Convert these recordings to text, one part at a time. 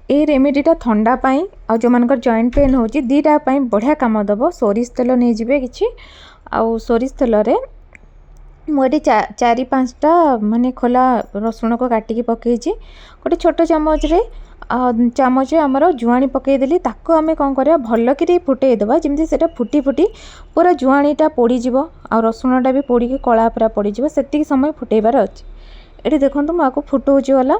ये रेमेडीटा थंडा पाई आ जो मानकर जॉइंट पेन होची दीटा पाई बढ़िया काम दबो। सोरिष तेल नहीं जिबे किछि आ सोरिष तेल रे मुझे 4-5टा माने खोला रसुण को काटिकी पकईची गोटे छोट चामच रे चामच आमर जुआणी पकईदेली ताको आम कौन करा भल कि फुटेदबा जमी से फुटी फुटी पूरा जुआणीटा पोड़ीज आ रसुणटा भी पोड़ी कला पूरा पड़ीज से समय फुटेबार अच्छे। ये देखो मुझे फुटाऊँच गला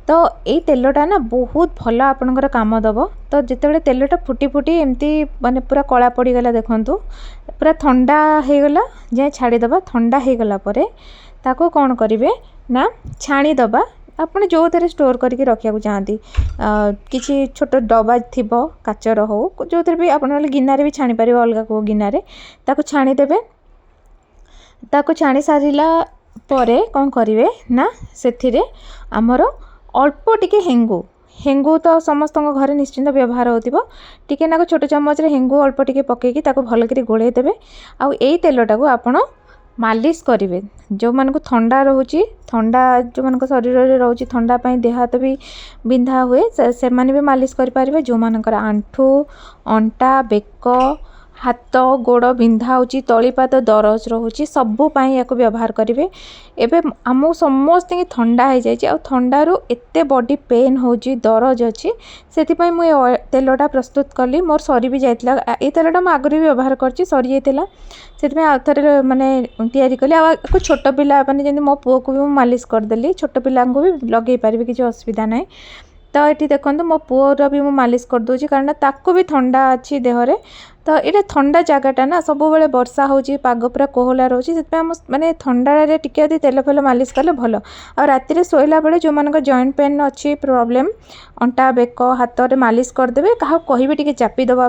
तो ये तेलटा ना बहुत भल आपणकर काम दब। तो जिते तेलटा फुटी फुटी एमती माने पूरा कला पड़गला देखु पूरा ठंडा होगला जाए छाड़ीदबा। ठंडा होगला ताको कौन करेंगे ना छाणीदबा। आपड़ जो थे स्टोर करके रखा चाहती किसी छोट डब्बा थी काचर हो जो भी आप गिनारे भी छाणी पारे अलग को गिनारे ताको छाणीदेवे। ताको छाणी सारा परे कौन करेंगे ना से आमर अल्प टिके हेंगू हेंगू तो समस्त घरे निश्चिंत व्यवहार होतिबो टिके नाको छोट चम्मच रे हेंगू अल्प टिके पकेकी ताको भल करी गोळेई देबे। आउ एई तेलटा को आपण मालिश करेंगे जो मानक ठंडा रोचे ठंडा जो मानक शरीर में रोचे ठंडा पाई देह हाथ भी बिंधा हुए से माने भी मालिश करें। जो मानकर आंठू अंटा बेक हाथ गोड़ बिंधा होची तलीपाद दरज रोचे सबूपाई या व्यवहार करेंगे। एवं आम समस्त ठंडा हो जाए ठंडारू एत बॉडी पेन होची दरज अच्छी से मुझे तेलटा प्रस्तुत कली मोर सरी भी जाइला। ये तेलटा मुझे आगुरी भी व्यवहार कर सरी जाइला से आउ थे माने तैयारी कली आपको छोट पिला माने जमी मो पुओ को भी मालिश करदेली छोट पिला को भी लगे पारे किसी असुविधा ना। तो ये देखो मो पुओर भी मुझे मालिश कर दूची कारण ताको भी ठंडा अच्छी देहरे। तो ये ठंडा जगटा ना सब बेले वर्षा होची पाग पूरा कोहला रोची से माने ठंडा टिके तेल फेल मालिश कले भल। आ राति शोला बेले जो मान जॉइंट पेन अच्छी प्रॉब्लम अंटा बेक हाथ में मालिश करदे क्या कहे टिके चापीदबा।